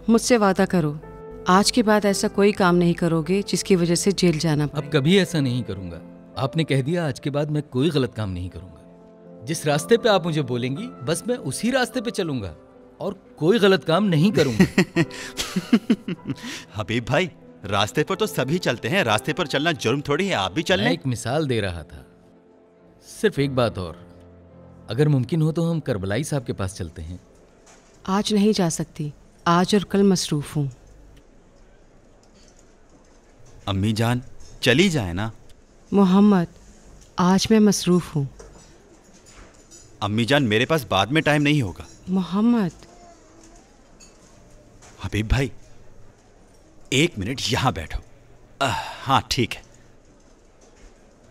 मुझसे वादा करो, आज के बाद ऐसा कोई काम नहीं करोगे जिसकी वजह से जेल जाना पड़े। अब कभी ऐसा नहीं करूंगा। आपने कह दिया, आज के बाद मैं कोई गलत काम नहीं करूंगा। जिस रास्ते पे आप मुझे बोलेंगी बस मैं उसी रास्ते पे चलूंगा और कोई गलत काम नहीं करूंगा। हबीब भाई, रास्ते पर तो सभी चलते हैं, रास्ते पर चलना जुर्म थोड़ी है। आप भी चल मैं एक मिसाल दे रहा था। सिर्फ एक बात और, अगर मुमकिन हो तो हम करबलाई साहब के पास चलते हैं। आज नहीं जा सकती, आज और कल मसरूफ हूँ। अम्मी जान चली जाए ना। मोहम्मद, आज मैं मसरूफ हूँ। अम्मी जान मेरे पास बाद में टाइम नहीं होगा। मोहम्मद। हबीब भाई 1 मिनट यहां बैठो। हाँ ठीक है।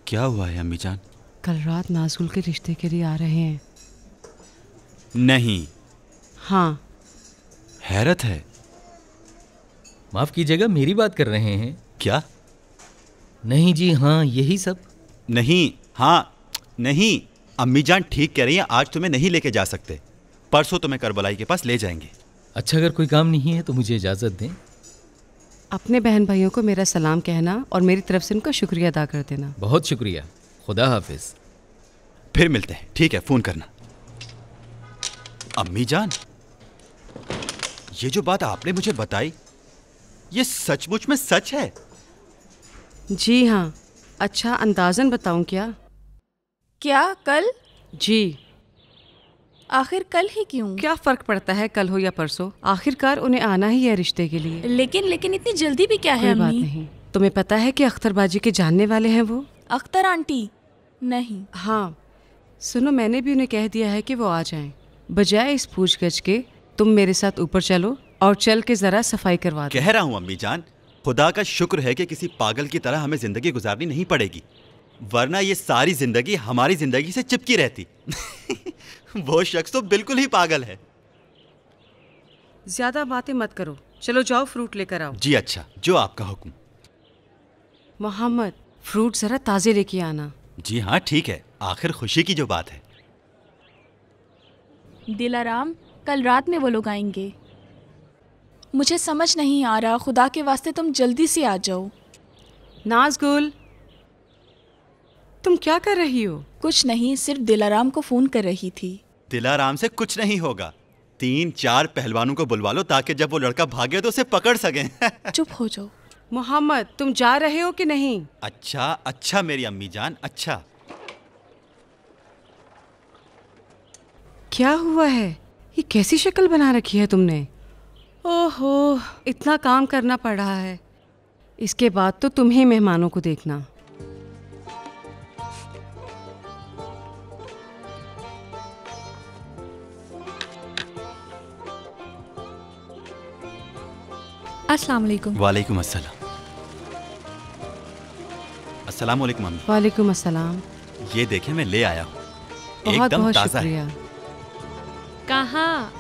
क्या हुआ है अम्मी जान? कल रात नाज़ुल के रिश्ते के लिए आ रहे हैं। नहीं। हाँ। हैरत है। माफ कीजिएगा, मेरी बात कर रहे हैं क्या? नहीं जी, हाँ यही सब। नहीं, हाँ नहीं, अम्मी जान ठीक कह रही हैं। आज तुम्हें नहीं लेके जा सकते, परसों तुम्हें करबलाई के पास ले जाएंगे। अच्छा, अगर कोई काम नहीं है तो मुझे इजाजत दें। अपने बहन भाइयों को मेरा सलाम कहना और मेरी तरफ से उनका शुक्रिया अदा कर देना। बहुत शुक्रिया, खुदा हाफिज। फिर मिलते हैं, ठीक है, फोन करना। अम्मी जान, ये जो बात आपने मुझे बताई ये सचमुच में सच है? जी हाँ। अच्छा, अंदाजन बताऊं क्या? क्या कल? जी। आखिर कल ही क्यों? क्या फर्क पड़ता है कल हो या परसों? आखिरकार उन्हें आना ही है रिश्ते के लिए। लेकिन इतनी जल्दी भी क्या है कोई बात अम्मी? नहीं। तुम्हें पता है कि अख्तरबाजी के जानने वाले हैं वो? अख्तर आंटी? नहीं। हाँ सुनो, मैंने भी उन्हें कह दिया है कि वो आ जाएं। बजाय इस पूछगछ के तुम मेरे साथ ऊपर चलो और चल के जरा सफाई करवा दो। कह रहा हूँ अम्मी जान, खुदा का शुक्र है कि किसी पागल की तरह हमें जिंदगी गुजारनी नहीं पड़ेगी, वरना ये सारी जिंदगी हमारी जिंदगी से चिपकी रहती। वो शख्स तो बिल्कुल ही पागल है। ज्यादा बातें मत करो, चलो जाओ फ्रूट लेकर आओ। जी अच्छा, जो आपका हुक्म। मोहम्मद, फ्रूट जरा ताजे लेके आना। जी हाँ ठीक है, आखिर खुशी की जो बात है। दिलाराम, कल रात में वो लोग आएंगे। मुझे समझ नहीं आ रहा, खुदा के वास्ते तुम जल्दी से आ जाओ। नाज़गुल, तुम क्या कर रही हो? कुछ नहीं, सिर्फ दिलाराम को फोन कर रही थी। दिलाराम से कुछ नहीं होगा। 3-4 पहलवानों को बुलवा लो ताकि जब वो लड़का भागे तो उसे पकड़ सकें। चुप हो जाओ। मोहम्मद, तुम जा रहे हो कि नहीं? अच्छा अच्छा मेरी अम्मी जान, अच्छा। क्या हुआ है? ये कैसी शक्ल बना रखी है तुमने? ओहो, इतना काम करना पड़ रहा है। इसके बाद तो तुम ही मेहमानों को देखना। अस्सलाम वालेकुम। वालेकुम अस्सलाम। अस्सलाम वालेकुम मम्मी। वालेकुम अस्सलाम। ये देखें मैं ले आया हूँ, बहुत एकदम बहुत ताज़ा है। शुक्रिया। कहाँ?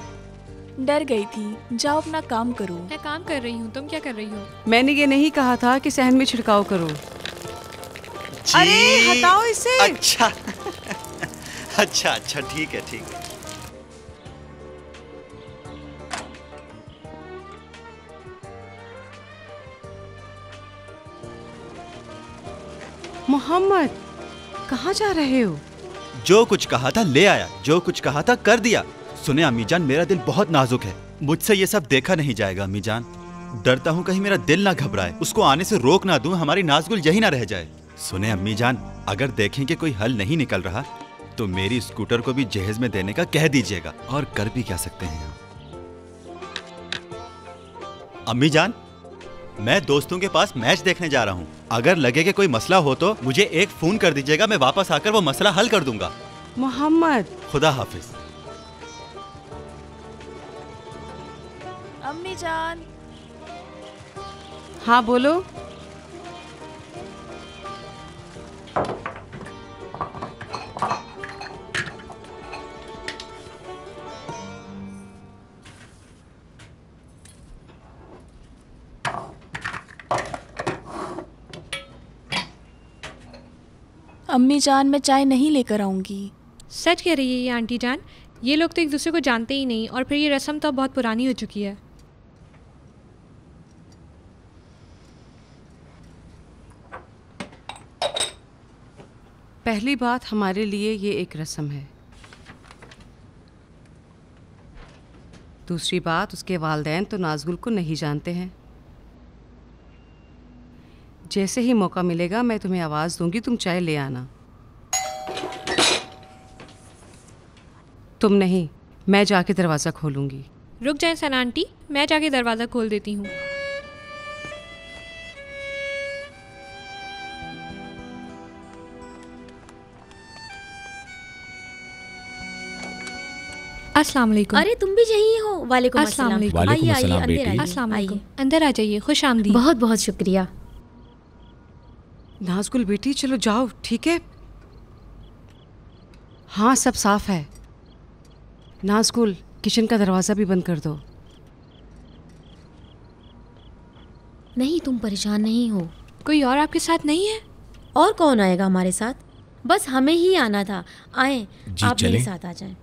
डर गई थी। जाओ अपना काम करो। मैं काम कर रही हूँ, तुम क्या कर रही हो? मैंने ये नहीं कहा था कि सहन में छिड़काव करो। अरे हटाओ इसे। अच्छा अच्छा अच्छा, ठीक है ठीक है। मोहम्मद, कहाँ जा रहे हो? जो कुछ कहा था ले आया, जो कुछ कहा था कर दिया। सुने अम्मी जान, मेरा दिल बहुत नाजुक है, मुझसे ये सब देखा नहीं जाएगा अम्मी जान। डरता हूँ कहीं मेरा दिल ना घबराए, उसको आने से रोक ना दूं, हमारी नाज़गुल यही ना रह जाए। सुने अम्मी जान, अगर देखें कि कोई हल नहीं निकल रहा तो मेरी स्कूटर को भी जहेज में देने का कह दीजिएगा, और कर भी क्या सकते हैं हम। अम्मी जान, मैं दोस्तों के पास मैच देखने जा रहा हूँ, अगर लगे कि कोई मसला हो तो मुझे एक फोन कर दीजिएगा, मैं वापस आकर वो मसला हल कर दूंगा। मोहम्मद। खुदा हाफिज। अम्मी जान। हाँ बोलो। अम्मी जान, मैं चाय नहीं लेकर आऊंगी। सच कह रही है ये आंटी जान, ये लोग तो एक दूसरे को जानते ही नहीं, और फिर ये रस्म तो बहुत पुरानी हो चुकी है। पहली बात, हमारे लिए ये एक रस्म है। दूसरी बात, उसके वालिदैन तो नाज़गुल को नहीं जानते हैं। जैसे ही मौका मिलेगा मैं तुम्हें आवाज़ दूंगी, तुम चाय ले आना। तुम नहीं, मैं जाके दरवाज़ा खोलूंगी। रुक जाए सना आंटी, मैं जाके दरवाज़ा खोल देती हूँ। अस्सलाम वालेकुम। अरे तुम भी यही हो? वालेकुम अस्सलाम अस्सलाम। वालेकुम। आइए आइए, अंदर आइए। अस्सलाम वालेकुम। आइए। अंदर आ जाइए, खुश आमदीद। बहुत बहुत शुक्रिया। नाज़गुल बेटी, चलो जाओ, ठीक है? हाँ, सब साफ है। नाज़गुल, किचन का दरवाज़ा भी बंद कर दो। नहीं, तुम परेशान नहीं हो? कोई और आपके साथ नहीं है? और कौन आएगा हमारे साथ? बस हमें ही आना था। आए, आप चलें? मेरे साथ आ जाएं।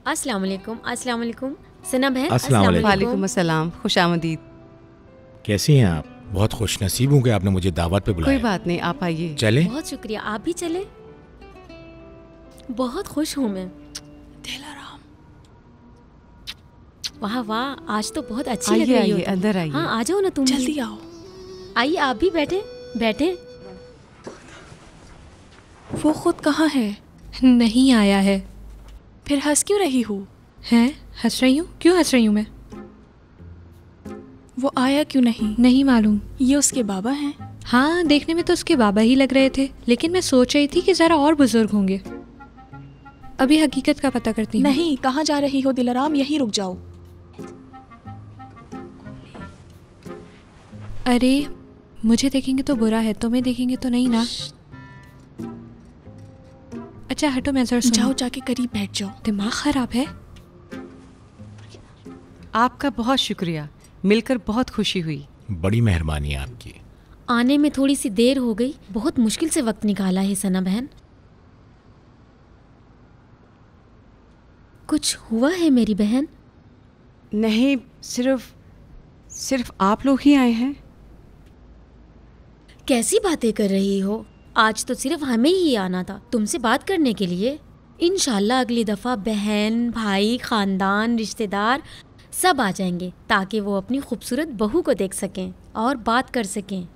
अस्सलाम वालेकुम। अस्सलाम वालेकुम। सना बहन। अस्सलाम वालेकुम। वालेकुम अस्सलाम, खुश आमदीद। कैसी हैं आप? बहुत खुशनसीब हूँ कि आपने मुझे दावत पे बुलाया। कोई बात नहीं, आप आइए। चले? बहुत शुक्रिया, आप भी चले। बहुत खुश हूँ मैं। वाह वाह, आज तो बहुत अच्छी लग आइए रही हो आइए, तुम। अंदर आइए। हाँ, आ जाओ ना तुम। जल्दी आओ। आइए, आप भी बैठे बैठे। वो खुद कहाँ है? नहीं आया है। फिर हंस क्यों रही हो? हैं? हंस रही हूँ? क्यों हंस रही हूँ मैं? वो आया क्यों नहीं? नहीं मालूम। ये उसके बाबा हैं? हाँ, देखने में तो उसके बाबा ही लग रहे थे, लेकिन मैं सोच रही थी कि ज़रा और बुजुर्ग होंगे। अभी हकीकत का पता करती हूँ। नहीं, कहाँ जा रही हो दिलाराम? यहीं रुक जाओ। अरे, मुझे देखेंगे तो बुरा है, तुम्हें देखेंगे तो नहीं ना। अच्छा हटो, मैं जरा जाओ, जाके करीब बैठ जाओ। दिमाग खराब है। आपका बहुत शुक्रिया, मिलकर बहुत खुशी हुई। बड़ी मेहरबानी है आपकी। आने में थोड़ी सी देर हो गई, बहुत मुश्किल से वक्त निकाला है सना बहन। कुछ हुआ है मेरी बहन? नहीं, सिर्फ आप लोग ही आए हैं। कैसी बातें कर रही हो? आज तो सिर्फ हमें ही आना था तुमसे बात करने के लिए। इंशाल्लाह अगली दफ़ा बहन, भाई, ख़ानदान, रिश्तेदार सब आ जाएंगे, ताकि वो अपनी खूबसूरत बहू को देख सकें और बात कर सकें।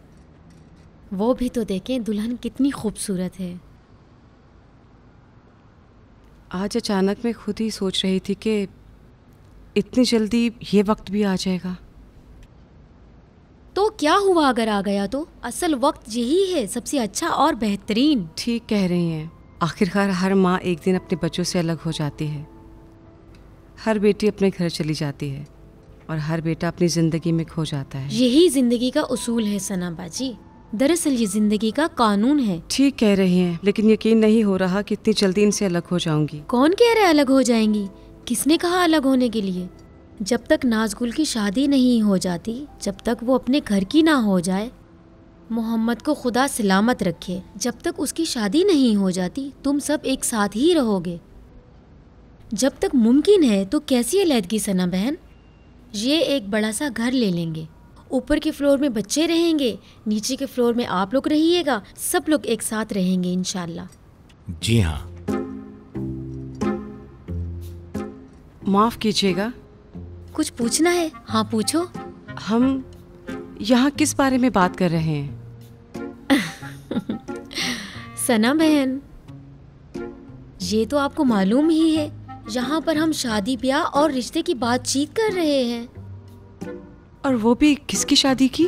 वो भी तो देखें दुल्हन कितनी खूबसूरत है। आज अचानक मैं खुद ही सोच रही थी कि इतनी जल्दी ये वक्त भी आ जाएगा? तो क्या हुआ अगर आ गया तो? असल वक्त यही है, सबसे अच्छा और बेहतरीन। ठीक कह रही हैं। आखिरकार हर माँ एक दिन अपने बच्चों से अलग हो जाती है। हर बेटी अपने घर चली जाती है और हर बेटा अपनी जिंदगी में खो जाता है। यही जिंदगी का उसूल है सना बाजी। दरअसल ये जिंदगी का कानून है। ठीक कह रही हैं, लेकिन यकीन नहीं हो रहा कि इतनी जल्दी इनसे अलग हो जाऊंगी। कौन कह रहा है अलग हो जाएंगी? किसने कहा अलग होने के लिए? जब तक नाज़गुल की शादी नहीं हो जाती, जब तक वो अपने घर की ना हो जाए, मोहम्मद को खुदा सलामत रखे, जब तक उसकी शादी नहीं हो जाती, तुम सब एक साथ ही रहोगे। जब तक मुमकिन है तो कैसी अलहदगी सना बहन? ये एक बड़ा सा घर ले लेंगे, ऊपर के फ्लोर में बच्चे रहेंगे, नीचे के फ्लोर में आप लोग रहिएगा, सब लोग एक साथ रहेंगे इंशाल्लाह। जी हाँ। माफ कीजिएगा, कुछ पूछना है? हाँ पूछो। हम यहाँ किस बारे में बात कर रहे हैं? सना बहन, ये तो आपको मालूम ही है, यहाँ पर हम शादी ब्याह और रिश्ते की बातचीत कर रहे हैं। और वो भी किसकी शादी की?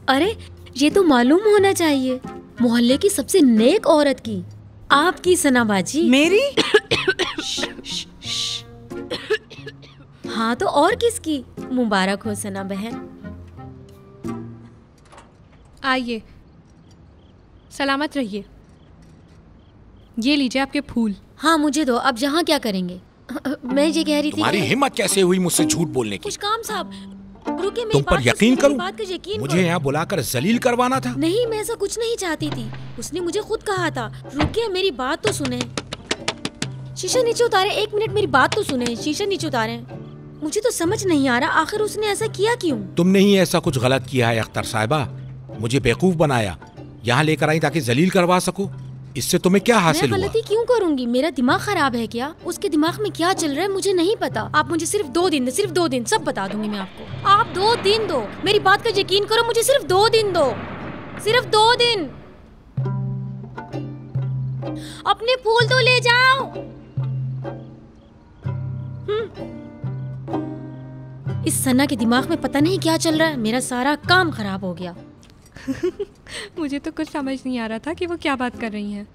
अरे ये तो मालूम होना चाहिए, मोहल्ले की सबसे नेक औरत की, आपकी सना बाजी। मेरी? हाँ तो और किसकी? मुबारक हो सना बहन। आइए, सलामत रहिए। ये लीजिए आपके फूल। हाँ मुझे दो। अब यहाँ क्या करेंगे? मैं ये कह रही थी तुम्हारी हिम्मत कैसे हुई मुझसे झूठ बोलने की? कुछ काम साहब, रुकिए, तुम पर यकीन करूं? बात का यकीन मुझे यहाँ बुलाकर जलील करवाना था? नहीं, मैं ऐसा कुछ नहीं चाहती थी, उसने मुझे खुद कहा था। रुकिए, मेरी बात तो सुने। शीशा नीचे उतारे, 1 मिनट मेरी बात तो सुने। शीशा नीचे उतारे। मुझे तो समझ नहीं आ रहा आखिर उसने ऐसा किया क्यों? तुमने ही ऐसा कुछ गलत किया है अख्तर साहिबा, मुझे बेवकूफ बनाया, यहाँ लेकर आई ताकि जलील करवा सकूं। इससे तुम्हें क्या हासिल हुआ? मैं गलती क्यों करूंगी? मेरा दिमाग खराब है क्या? उसके दिमाग में क्या चल रहा है मुझे नहीं पता। आप मुझे सिर्फ 2 दिन दो, सिर्फ 2 दिन, सब बता दूंगी मैं आपको। आप 2 दिन दो, मेरी बात का यकीन करो, मुझे सिर्फ 2 दिन दो, सिर्फ 2 दिन। अपने फूल तो ले जाओ। इस सना के दिमाग में पता नहीं क्या चल रहा है, मेरा सारा काम खराब हो गया। मुझे तो कुछ समझ नहीं आ रहा था कि वो क्या बात कर रही हैं।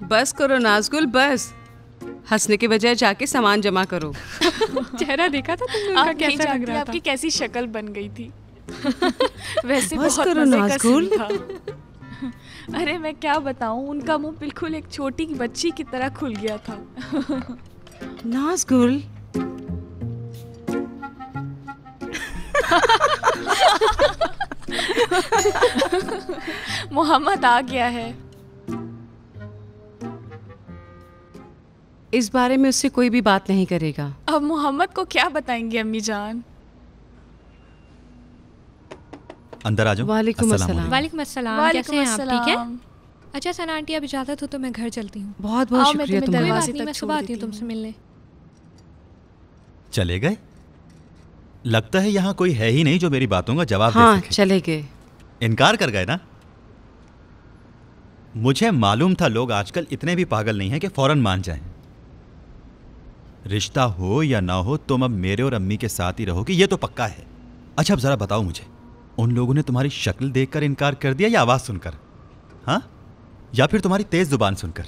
बस करो नाज़गुल, बस। हंसने के बजाय जाके सामान जमा करो। चेहरा देखा था तुमने उनका कैसा लग रहा था? आपकी कैसी शक्ल बन गई थी। वैसे बस बहुत करो मजे का नाज़गुल। सीन था। अरे मैं क्या बताऊं, उनका मुंह बिल्कुल एक छोटी बच्ची की तरह खुल गया था। नाज़गुल, मोहम्मद आ गया है। इस बारे में उससे कोई भी बात नहीं करेगा। अब मोहम्मद को क्या बताएंगे अम्मी जान? अंदर आ जाओ। वालेकुम अस्सलाम। वालेकुम अस्सलाम। कैसे हैं आप? ठीक है? अच्छा सना आंटी, अब इजाजत हो तो मैं घर चलती हूँ। बहुत बहुत शुक्रिया तुम्हारा। मैं सुबह आती हूँ तुमसे मिलने। चले गए? लगता है यहाँ कोई है ही नहीं जो मेरी बातों का जवाब दे हाँ, सके। चले गए। इनकार कर गए ना? मुझे मालूम था लोग आजकल इतने भी पागल नहीं हैं कि फौरन मान जाएं। रिश्ता हो या ना हो, तुम अब मेरे और अम्मी के साथ ही रहोगी, ये तो पक्का है। अच्छा अब जरा बताओ मुझे, उन लोगों ने तुम्हारी शक्ल देखकर इनकार कर दिया या आवाज सुनकर? हाँ, या फिर तुम्हारी तेज जुबान सुनकर?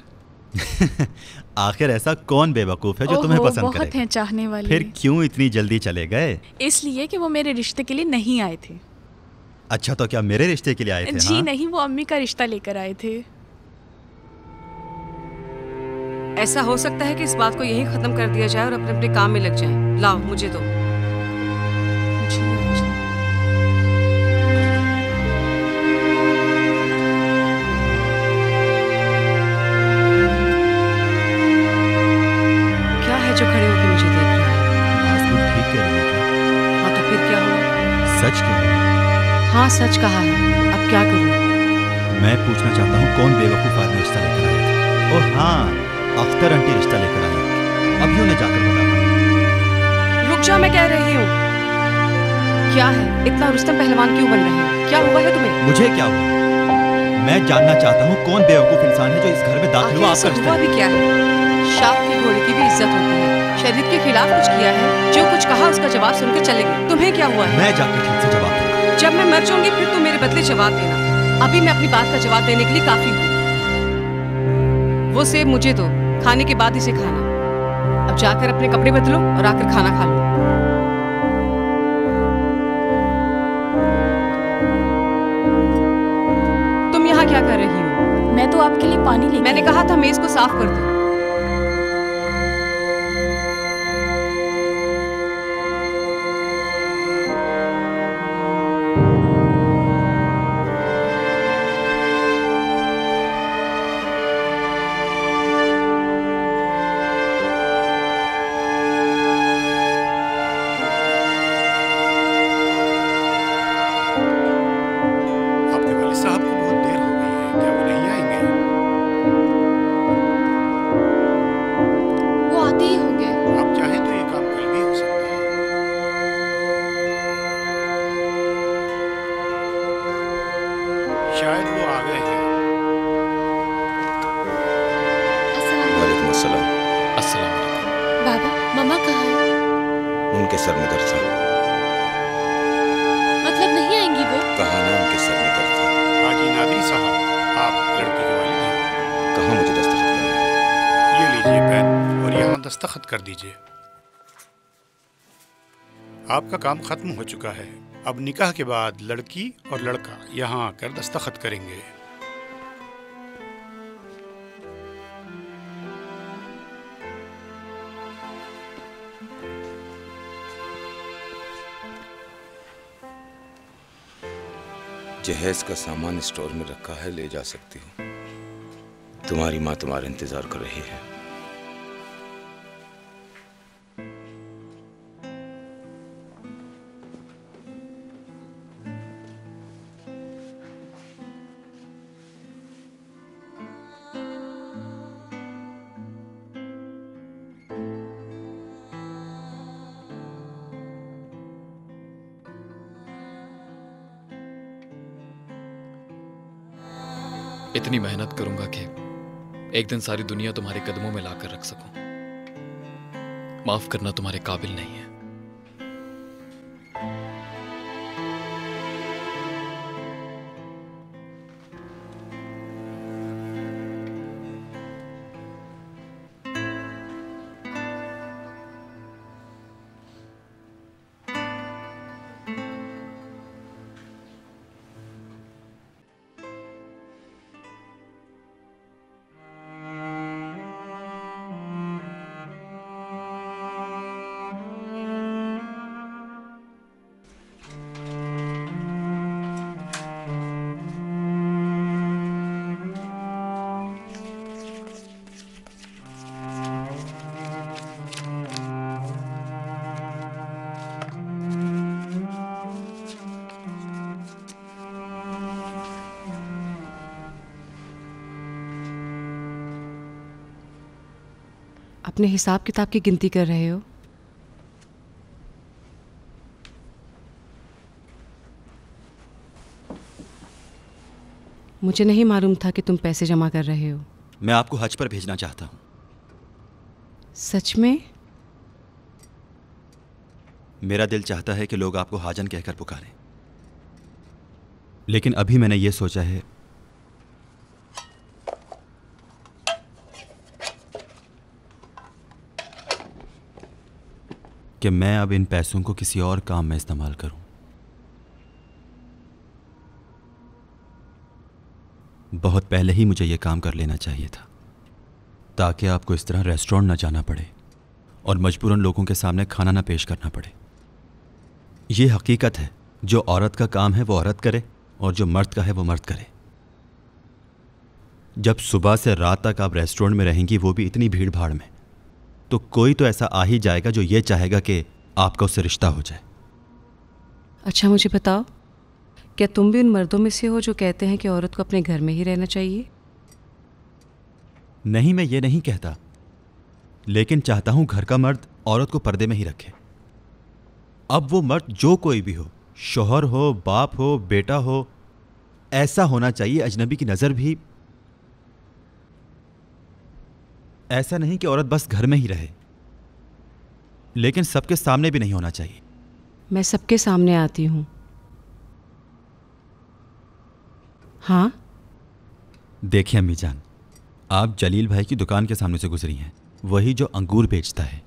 आखिर ऐसा कौन बेवकूफ है जो तुम्हें पसंद बहुत करेगा? हैं चाहने वाले। फिर क्यों इतनी जल्दी चले गए? इसलिए कि वो मेरे रिश्ते के लिए नहीं आए थे। अच्छा, तो क्या मेरे रिश्ते के लिए आए थे? जी हाँ? नहीं, वो अम्मी का रिश्ता लेकर आए थे। ऐसा हो सकता है कि इस बात को यहीं खत्म कर दिया जाए और अपने अपने काम में लग जाएं। लाओ मुझे दो। क्या है जो खड़े होकर मुझे देख रहा है? नाज़गुल ठीक कह रही है। हाँ तो फिर क्या हुआ? सच कह रही है। हाँ सच कहा है, अब क्या करूँ? मैं पूछना चाहता हूँ कौन बेवकूफ आदमी रिश्ता लेकर आया था? ओह हाँ, अख्तर आंटी रिश्ता लेकर आई। अभी उन्हें जाकर बताता। रुक जा, मैं कह रही हूँ। क्या है, इतना रुस्तम पहलवान क्यों बन रहे हैं? क्या हुआ है तुम्हें? मुझे क्या हुआ? मैं जानना चाहता हूँ कौन बेवकूफ इंसान है जो इस घर में दाखिल हुआ। आखिर ऐसा हुआ भी क्या है? शाख के घोड़े की भी इज्जत होती है। शरीयत के खिलाफ कुछ किया है, जो कुछ कहा उसका जवाब सुनकर चले गए। तुम्हें क्या हुआ है? मैं जाकर ठीक से जवाब दूंगा। जब मैं मर जाऊंगी फिर तुम मेरे बदले जवाब देना। अभी मैं अपनी बात का जवाब देने के लिए काफी हूँ। वो सेब मुझे दो, खाने के बाद इसे खाना। अब जाकर अपने कपड़े बदलो और आकर खाना खा लो। तुम यहाँ क्या कर रही हो? मैं तो आपके लिए पानी लेके मैंने कहा था मेज को साफ कर दो। दस्तखत कर दीजिए। आपका काम खत्म हो चुका है। अब निकाह के बाद लड़की और लड़का यहाँ आकर दस्तखत करेंगे। जहेज का सामान स्टोर में रखा है, ले जा सकती हो। तुम्हारी माँ तुम्हारा इंतजार कर रही है। इतनी मेहनत करूंगा कि एक दिन सारी दुनिया तुम्हारे कदमों में लाकर रख सकूं। माफ करना तुम्हारे काबिल नहीं है। अपने हिसाब किताब की गिनती कर रहे हो? मुझे नहीं मालूम था कि तुम पैसे जमा कर रहे हो। मैं आपको हज पर भेजना चाहता हूँ। सच में? मेरा दिल चाहता है कि लोग आपको हाजन कहकर पुकारें, लेकिन अभी मैंने ये सोचा है कि मैं अब इन पैसों को किसी और काम में इस्तेमाल करूं। बहुत पहले ही मुझे यह काम कर लेना चाहिए था, ताकि आपको इस तरह रेस्टोरेंट न जाना पड़े और मजबूरन लोगों के सामने खाना न पेश करना पड़े। यह हकीकत है, जो औरत का काम है वो औरत करे और जो मर्द का है वो मर्द करे। जब सुबह से रात तक आप रेस्टोरेंट में रहेंगी, वो भी इतनी भीड़ भाड़ में, तो कोई तो ऐसा आ ही जाएगा जो ये चाहेगा कि आपका उससे रिश्ता हो जाए। अच्छा मुझे बताओ, क्या तुम भी उन मर्दों में से हो जो कहते हैं कि औरत को अपने घर में ही रहना चाहिए? नहीं, मैं ये नहीं कहता, लेकिन चाहता हूं घर का मर्द औरत को पर्दे में ही रखे। अब वो मर्द जो कोई भी हो, शौहर हो, बाप हो, बेटा हो, ऐसा होना चाहिए अजनबी की नज़र भी, ऐसा नहीं कि औरत बस घर में ही रहे, लेकिन सबके सामने भी नहीं होना चाहिए। मैं सबके सामने आती हूँ। हाँ देखिए अम्मी जान, आप जलील भाई की दुकान के सामने से गुजरी हैं, वही जो अंगूर बेचता है।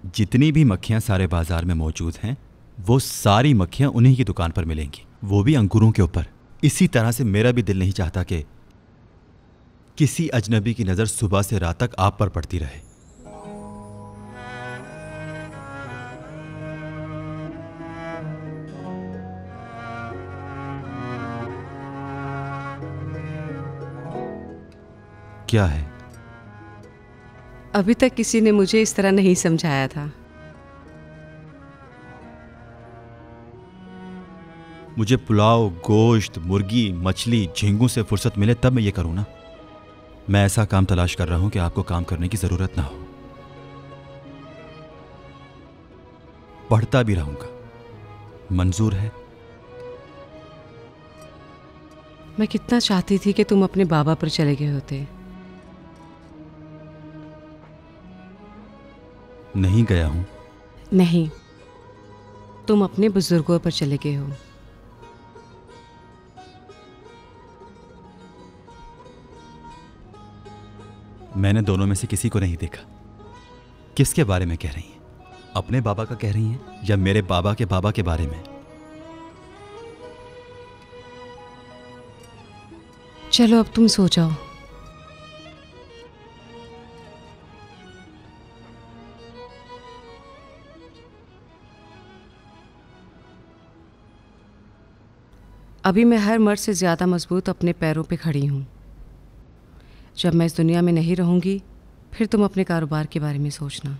जितनी भी मक्खियाँ सारे बाजार में मौजूद हैं, वो सारी मक्खियाँ उन्हीं की दुकान पर मिलेंगी, वो भी अंगूरों के ऊपर। इसी तरह से मेरा भी दिल नहीं चाहता कि किसी अजनबी की नज़र सुबह से रात तक आप पर पड़ती रहे। क्या है? अभी तक किसी ने मुझे इस तरह नहीं समझाया था। मुझे पुलाव, गोश्त, मुर्गी, मछली, झींगों से फुर्सत मिले तब मैं ये करूं ना। मैं ऐसा काम तलाश कर रहा हूं कि आपको काम करने की जरूरत ना हो। पढ़ता भी रहूंगा, मंजूर है? मैं कितना चाहती थी कि तुम अपने बाबा पर चले गए होते। नहीं गया हूं। नहीं, तुम अपने बुजुर्गों पर चले गए हो। मैंने दोनों में से किसी को नहीं देखा। किसके बारे में कह रही हैं? अपने बाबा का कह रही हैं या मेरे बाबा के बारे में? चलो अब तुम सो जाओ। अभी मैं हर मर्द से ज़्यादा मजबूत अपने पैरों पे खड़ी हूँ। जब मैं इस दुनिया में नहीं रहूँगी, फिर तुम अपने कारोबार के बारे में सोचना।